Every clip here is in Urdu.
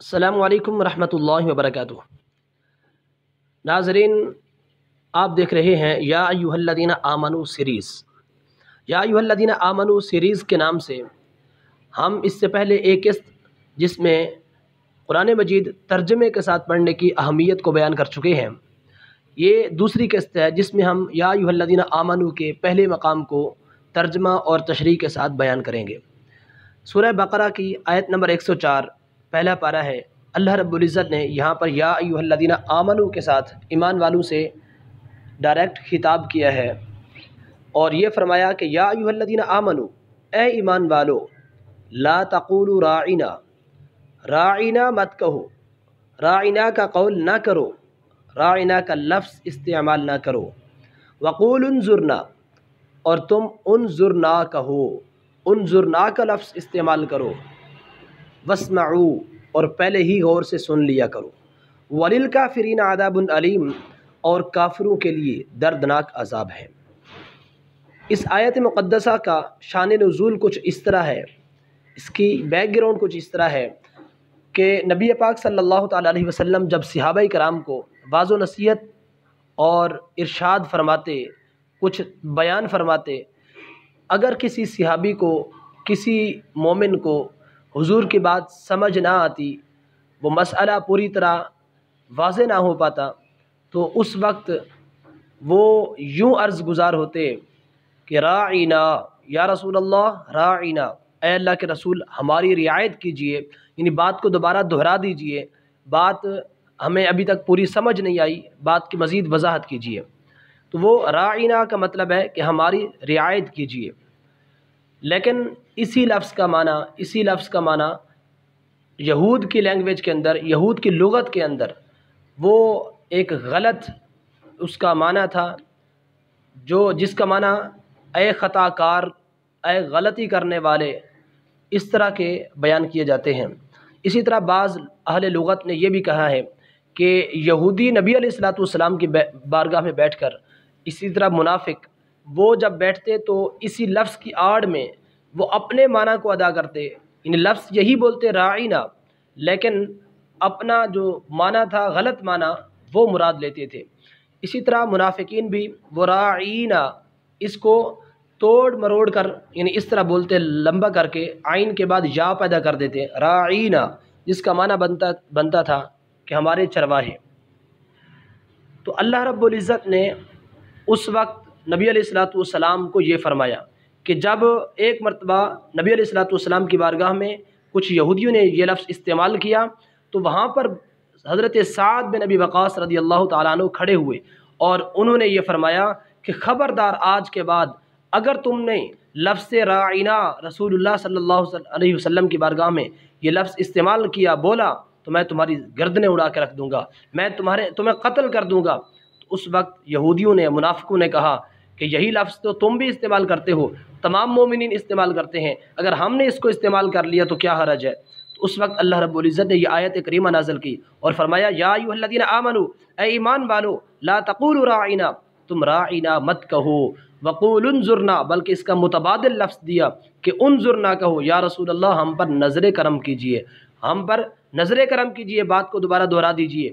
السلام علیکم ورحمۃ اللہ وبرکاتہ۔ ناظرین، آپ دیکھ رہے ہیں یا ایھا الذین آمنوا سیریز۔ یا ایھا الذین آمنوا سیریز کے نام سے ہم اس سے پہلے ایک قسط جس میں قرآن مجید ترجمے کے ساتھ پڑھنے کی اہمیت کو بیان کر چکے ہیں، یہ دوسری قسط ہے جس میں ہم یا ایھا الذین آمنوا کے پہلے مقام کو ترجمہ اور تشریح کے ساتھ بیان کریں گے۔ سورہ بقرہ کی آیت نمبر 104 پہلا پارہ ہے۔ اللہ رب العزت نے یہاں پر یا ایھا الذین آمنوا کے ساتھ ایمان والوں سے ڈائریکٹ خطاب کیا ہے اور یہ فرمایا کہ یا ایھا الذین آمنوا، اے ایمان والو، لا تقولوا راعنا، راعنا مت کہو، راعنا کا قول نہ کرو، راعنا کا لفظ استعمال نہ کرو، وقولوا انظرنا، اور تم انظرنا کہو، انظرنا کا لفظ استعمال کرو، واسمعوا، اور پہلے ہی غور سے سن لیا کرو، وللکافرین عذاب علیم، اور کافروں کے لیے دردناک عذاب ہے۔ اس آیت مقدسہ کا شان نزول کچھ اس طرح ہے، اس کی بیک گراؤنڈ کچھ اس طرح ہے کہ نبی پاک صلی اللہ تعالیٰ علیہ وسلم جب صحابہ کرام کو واعظ و نصیحت اور ارشاد فرماتے، کچھ بیان فرماتے، اگر کسی صحابی کو، کسی مومن کو حضور کی بات سمجھ نہ آتی، وہ مسئلہ پوری طرح واضح نہ ہو پاتا، تو اس وقت وہ یوں عرض گزار ہوتے کہ راعینا، یا رسول اللہ راعینا، اے اللہ کے رسول ہماری رعایت کیجئے، یعنی بات کو دوبارہ دہرا دیجئے، بات ہمیں ابھی تک پوری سمجھ نہیں آئی، بات کی مزید وضاحت کیجئے۔ تو وہ راعینا کا مطلب ہے کہ ہماری رعایت کیجئے، لیکن اسی لفظ کا معنی یہود کی لینگویج کے اندر، یہود کی لغت کے اندر وہ ایک غلط اس کا معنی تھا، جس کا معنی اے خطا کار، اے غلطی کرنے والے، اس طرح کے بیان کیے جاتے ہیں۔ اسی طرح بعض اہل لغت نے یہ بھی کہا ہے کہ یہودی نبی علیہ الصلوۃ والسلام کی بارگاہ میں بیٹھ کر، اسی طرح منافق وہ جب بیٹھتے تو اسی لفظ کی آڑ میں وہ اپنے معنی کو ادا کرتے، یعنی لفظ یہی بولتے راعینا، لیکن اپنا جو معنی تھا، غلط معنی، وہ مراد لیتے تھے۔ اسی طرح منافقین بھی وہ راعینا اس کو توڑ مروڑ کر، یعنی اس طرح بولتے، لمبا کر کے عین کے بعد یا پیدا کر دیتے، راعینا، جس کا معنی بنتا تھا کہ ہمارے چرواہے۔ تو اللہ رب العزت نے اس وقت نبی علیہ الصلوۃ والسلام کو یہ فرمایا کہ جب ایک مرتبہ نبی علیہ الصلوۃ والسلام کی بارگاہ میں کچھ یہودیوں نے یہ لفظ استعمال کیا، تو وہاں پر حضرت سعد بن ابی وقاص رضی اللہ تعالیٰ عنہ کھڑے ہوئے اور انہوں نے یہ فرمایا کہ خبردار، آج کے بعد اگر تم نے لفظ راعینا رسول اللہ صلی اللہ علیہ وسلم کی بارگاہ میں یہ لفظ استعمال کیا، بولا، تو میں تمہاری گردنیں اڑا کے رکھ دوں گا، میں تمہیں قتل کر دوں گا۔ تو اس وقت یہودیوں نے، منافقوں نے کہا کہ یہی لفظ تو تم بھی استعمال کرتے ہو، تمام مومنین استعمال کرتے ہیں، اگر ہم نے اس کو استعمال کر لیا تو کیا حرج ہے؟ تو اس وقت اللہ رب العزت نے یہ آیت کریمہ نازل کی اور فرمایا یا ایھا الذین آمنوا، اے ایمان والو، لا تقولوا راعینا، تم راعینا مت کہو، وقولوا انظرنا، بلکہ اس کا متبادل لفظ دیا کہ انظرنا کہو، یا رسول اللہ ہم پر نظر کرم کیجئے، ہم پر نظر کرم کیجئے، بات کو دوبارہ دہرا دیجئے۔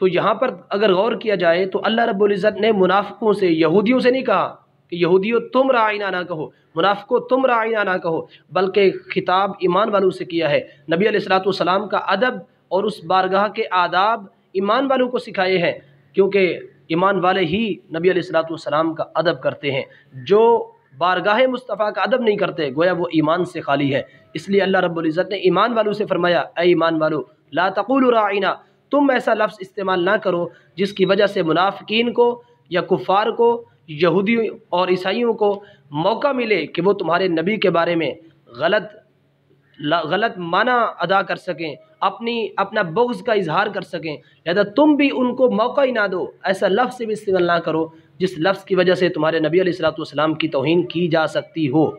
تو یہاں پر اگر غور کیا جائے تو اللہ رب العزت نے منافقوں سے، یہودیوں سے نہیں کہا کہ یہودیوں تم راعینا نہ کہو، منافقوں تم راعینا نہ کہو، بلکہ خطاب ایمان والوں سے کیا ہے۔ نبی علیہ الصلوۃ والسلام کا ادب اور اس بارگاہ کے آداب ایمان والوں کو سکھائے ہیں، کیونکہ ایمان والے ہی نبی علیہ الصلوۃ والسلام کا ادب کرتے ہیں۔ جو بارگاہ مصطفیٰ کا ادب نہیں کرتے، گویا وہ ایمان سے خالی ہے۔ اس لیے اللہ رب العزت نے ایمان والوں سے فرمایا، اے ایمان والو، لا تقولوا راعینا، تم ایسا لفظ استعمال نہ کرو جس کی وجہ سے منافقین کو یا کفار کو، یہودیوں اور عیسائیوں کو موقع ملے کہ وہ تمہارے نبی کے بارے میں غلط معنی ادا کر سکیں، اپنا بغض کا اظہار کر سکیں، لہذا تم بھی ان کو موقع ہی نہ دو، ایسا لفظ بھی استعمال نہ کرو جس لفظ کی وجہ سے تمہارے نبی علیہ الصلوۃ والسلام کی توہین کی جا سکتی ہو۔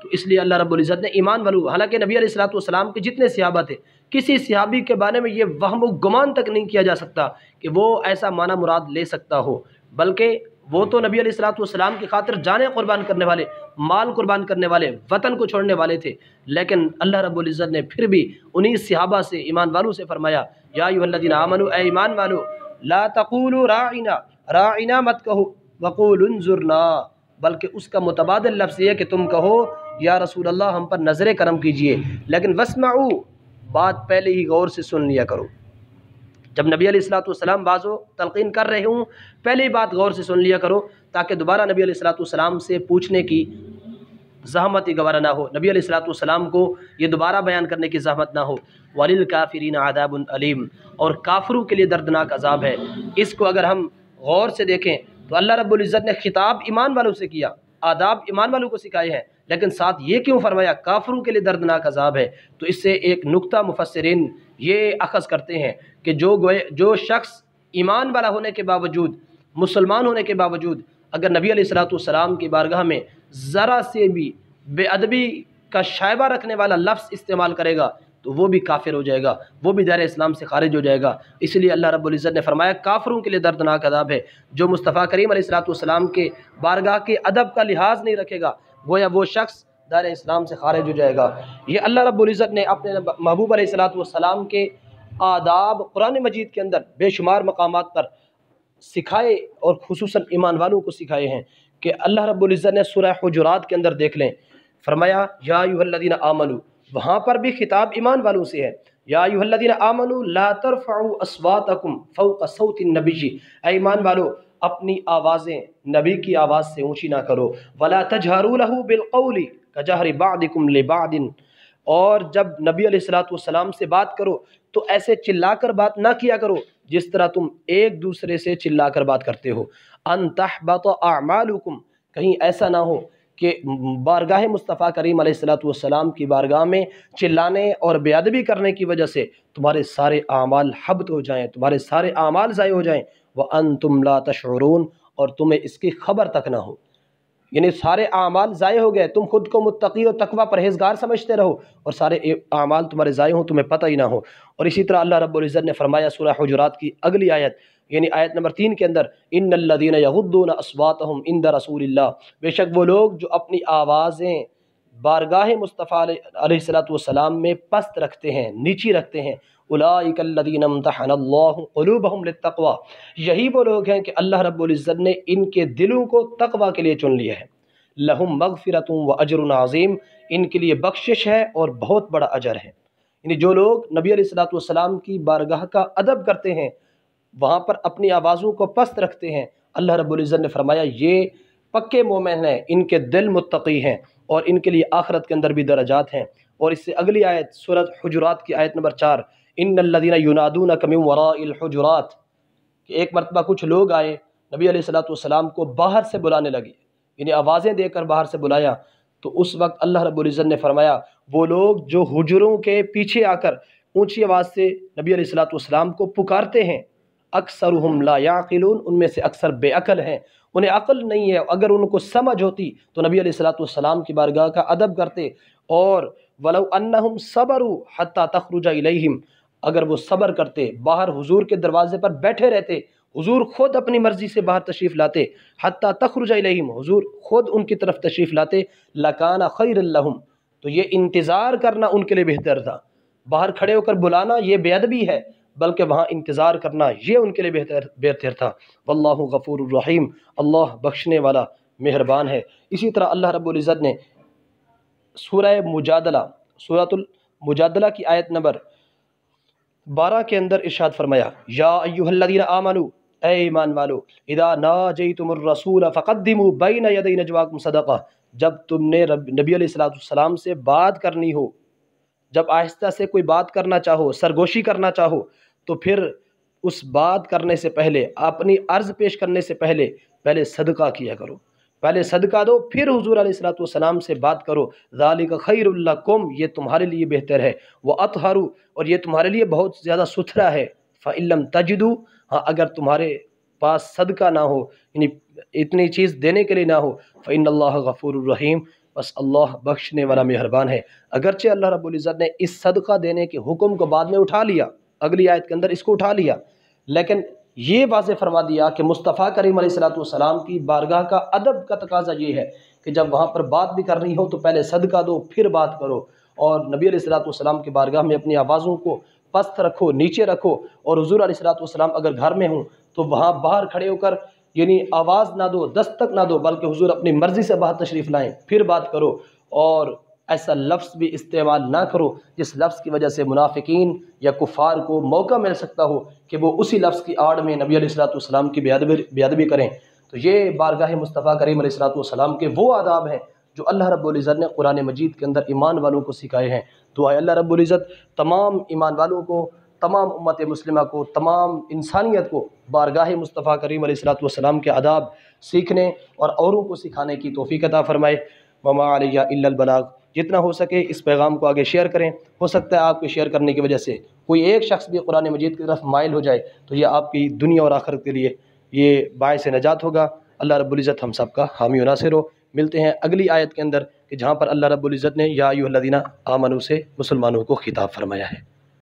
تو اس لیے اللہ رب العزت نے ایمان والوں، حالانکہ نبی علیہ الصلوۃ والسلام کے جتنے صحابہ تھے، کسی صحابی کے بارے میں یہ وہم و گمان تک نہیں کیا جا سکتا کہ وہ ایسا معنی مراد لے سکتا ہو، بلکہ وہ تو نبی علیہ الصلوۃ والسلام کی خاطر جانیں قربان کرنے والے، مال قربان کرنے والے، وطن کو چھوڑنے والے تھے، لیکن اللہ رب العزت نے پھر بھی انہی صحابہ سے، ایمان والوں سے فرمایا یا ایھا الذین آمنوا، اے ایمان والو، لا تقولوا راعنا، راعنا مت کہو، وقولوا انظرنا، بلکہ اس کا متبادل لفظ یہ ہے کہ تم کہو یا رسول اللہ ہم پر نظر کرم کیجئے، لیکن واسمعوا، بات پہلے ہی غور سے سن لیا کرو۔ جب نبی علیہ الصلوۃ والسلام بعض و تلقین کر رہے ہوں، پہلے ہی بات غور سے سن لیا کرو، تاکہ دوبارہ نبی علیہ الصلوۃ والسلام سے پوچھنے کی زحمت ہی گوارا نہ ہو، نبی علیہ الصلوۃ والسلام کو یہ دوبارہ بیان کرنے کی زحمت نہ ہو۔ وَلِلْكَافِرِينَ عَذَابٌ عَلِيمٌ، اور کافروں کے لیے دردناک عذاب ہے۔ اس کو اگر ہم غور سے دیکھیں تو اللہ رب العزت نے خطاب ایمان والوں سے کیا، آداب ایمان والوں کو سکھائے ہیں، لیکن ساتھ یہ کیوں فرمایا کافروں کے لیے دردناک عذاب ہے؟ تو اس سے ایک نقطہ مفسرین یہ اخذ کرتے ہیں کہ جو شخص ایمان والا ہونے کے باوجود، مسلمان ہونے کے باوجود، اگر نبی علیہ الصلوۃ والسلام کی بارگاہ میں ذرا سے بھی بے ادبی کا شائبہ رکھنے والا لفظ استعمال کرے گا تو وہ بھی کافر ہو جائے گا، وہ بھی دائرہ اسلام سے خارج ہو جائے گا۔ اس لیے اللہ رب العزت نے فرمایا کافروں کے لیے دردناک عذاب ہے۔ جو مصطفیٰ کریم علیہ الصلوۃ والسلام کے بارگاہ کے ادب کا لحاظ نہیں رکھے گا، گویا وہ شخص دائرہ اسلام سے خارج ہو جائے گا۔ یہ اللہ رب العزت نے اپنے محبوب علیہ الصلوۃ والسلام کے آداب قرآن مجید کے اندر بے شمار مقامات پر سکھائے، اور خصوصاً ایمان والوں کو سکھائے ہیں کہ اللہ رب العزت نے سورہ حجرات کے اندر دیکھ لیں، فرمایا یا ایھا الذین آمنوا، وہاں پر بھی خطاب ایمان والوں سے ہے، یا ایھا الذین آمنوا لا ترفعوا اصواتکم فوق صوت النبی، اے ایمان والو اپنی آوازیں نبی کی آواز سے اونچی نہ کرو، ولا تجہروا لہ بالقول کجہر بعضکم لبعض، اور جب نبی علیہ الصلوۃ والسلام سے بات کرو تو ایسے چلا کر بات نہ کیا کرو جس طرح تم ایک دوسرے سے چلا کر بات کرتے ہو، ان تحبط اعمالکم، کہیں ایسا نہ ہو کہ بارگاہ مصطفیٰ کریم علیہ الصلوۃ والسلام کی بارگاہ میں چلانے اور بے ادبی کرنے کی وجہ سے تمہارے سارے اعمال حبط ہو جائیں، تمہارے سارے اعمال ضائع ہو جائیں، وانتم لا تشعرون، اور تمہیں اس کی خبر تک نہ ہو، یعنی سارے اعمال ضائع ہو گئے، تم خود کو متقی اور تقوی پرہیزگار سمجھتے رہو اور سارے اعمال تمہارے ضائع ہوں، تمہیں پتہ ہی نہ ہو۔ اور اسی طرح اللہ رب العزت نے فرمایا سورہ حجرات کی اگلی آیت، یعنی آیت نمبر 3 کے اندر، ان الذین یغضون اصواتهم عند رسول اللہ، بے شک وہ لوگ جو اپنی آوازیں بارگاہ مصطفیٰ علیہ الصلوۃ والسلام میں پست رکھتے ہیں، نیچی رکھتے ہیں، اولئک الذین امتحن اللہ قلوبہم للتقوی، یہی وہ لوگ ہیں کہ اللہ رب العزت نے ان کے دلوں کو تقوی کے لیے چن لیا ہے، لہم مغفرۃ واجر عظیم، ان کے لیے بخشش ہے اور بہت بڑا اجر ہے۔ یعنی جو لوگ نبی علیہ الصلوۃ والسلام کی بارگاہ کا ادب کرتے ہیں، وہاں پر اپنی آوازوں کو پست رکھتے ہیں، اللہ رب العزت نے فرمایا یہ پکے مومن ہیں، ان کے دل متقی ہیں، اور ان کے لیے آخرت کے اندر بھی درجات ہیں۔ اور اس سے اگلی آیت سورۃ حجرات کی آیت نمبر 4، ان الذین ینادونک من وراء الحجرات، کہ ایک مرتبہ کچھ لوگ آئے نبی علیہ الصلوۃ والسلام کو باہر سے بلانے لگے، یعنی آوازیں دے کر باہر سے بلایا، تو اس وقت اللہ رب العزت نے فرمایا وہ لوگ جو حجروں کے پیچھے آ کر اونچی آواز سے نبی علیہ الصلوۃ والسلام کو پکارتے ہیں، اکثرهم لا یعقلون، ان میں سے اکثر بے عقل ہیں، انہیں عقل نہیں ہے، اگر ان کو سمجھ ہوتی تو نبی علیہ الصلوۃ والسلام کی بارگاہ کا ادب کرتے، اور ولو انہم صبروا حتی تخرج الیہم، اگر وہ صبر کرتے، باہر حضور کے دروازے پر بیٹھے رہتے، حضور خود اپنی مرضی سے باہر تشریف لاتے، حتی تخرج الیہم، حضور خود ان کی طرف تشریف لاتے، لکان خیر لہم، تو یہ انتظار کرنا ان کے لیے بہتر تھا، باہر کھڑے ہو کر بلانا یہ بے ادبی ہے، بلکہ وہاں انتظار کرنا یہ ان کے لیے بہتر تھا۔ واللہ غفور الرحیم، اللہ بخشنے والا مہربان ہے۔ اسی طرح اللہ رب العزت نے سورہ المجادلہ کی آیت نمبر 12 کے اندر ارشاد فرمایا یا ایھا الذین آمنوا، اے ایمان والو، اذا ناجیتم الرسول فقدموا بین یدی نجواکم صدقہ، جب تم نے نبی علیہ الصلوۃ والسلام سے بات کرنی ہو، جب آہستہ سے کوئی بات کرنا چاہو، سرگوشی کرنا چاہو، تو پھر اس بات کرنے سے پہلے، اپنی عرض پیش کرنے سے پہلے صدقہ کیا کرو، پہلے صدقہ دو، پھر حضور علیہ الصلوۃ والسلام سے بات کرو، ذالک خیر لکم، یہ تمہارے لیے بہتر ہے، واطہر، اور یہ تمہارے لیے بہت زیادہ ستھرا ہے، فإن لم تجدوا، ہاں اگر تمہارے پاس صدقہ نہ ہو، یعنی اتنی چیز دینے کے لیے نہ ہو، فإن اللہ غفور الرحیم، بس اللہ بخشنے والا مہربان ہے۔ اگرچہ اللہ رب العزت نے اس صدقہ دینے کے حکم کو بعد میں اٹھا لیا، اگلی آیت کے اندر اس کو اٹھا لیا، لیکن یہ واضح فرما دیا کہ مصطفیٰ کریم علیہ الصلوۃ والسلام کی بارگاہ کا ادب کا تقاضا یہ ہے کہ جب وہاں پر بات بھی کرنی ہو تو پہلے صدقہ دو پھر بات کرو، اور نبی علیہ الصلوۃ والسلام کی بارگاہ میں اپنی آوازوں کو پست رکھو، نیچے رکھو، اور حضور علیہ الصلوۃ والسلام اگر گھر میں ہوں تو وہاں باہر کھڑے ہو کر یعنی آواز نہ دو، دستک نہ دو، بلکہ حضور اپنی مرضی سے باہر تشریف لائیں پھر بات کرو، اور ایسا لفظ بھی استعمال نہ کرو جس لفظ کی وجہ سے منافقین یا کفار کو موقع مل سکتا ہو کہ وہ اسی لفظ کی آڑ میں نبی علیہ الصلوۃ والسلام کی بے ادبی کریں۔ تو یہ بارگاہ مصطفیٰ کریم علیہ الصلوۃ والسلام کے وہ آداب ہیں جو اللہ رب العزت نے قرآن مجید کے اندر ایمان والوں کو سکھائے ہیں۔ دعا ہے اللہ رب العزت تمام ایمان والوں کو، تمام امت مسلمہ کو، تمام انسانیت کو بارگاہ مصطفیٰ کریم علیہ الصلوۃ والسلام کے آداب سیکھنے اور اوروں کو سکھانے کی توفیق عطا فرمائے۔ وما علیہ الا البلاغ۔ جتنا ہو سکے اس پیغام کو آگے شیئر کریں، ہو سکتا ہے آپ کے شیئر کرنے کی وجہ سے کوئی ایک شخص بھی قرآن مجید کی طرف مائل ہو جائے تو یہ آپ کی دنیا اور آخرت کے لیے یہ باعث نجات ہوگا۔ اللہ رب العزت ہم سب کا حامی و ناصر ہو۔ ملتے ہیں اگلی آیت کے اندر کہ جہاں پر اللہ رب العزت نے یا ایھا الذین آمنوا سے مسلمانوں کو خطاب فرمایا ہے۔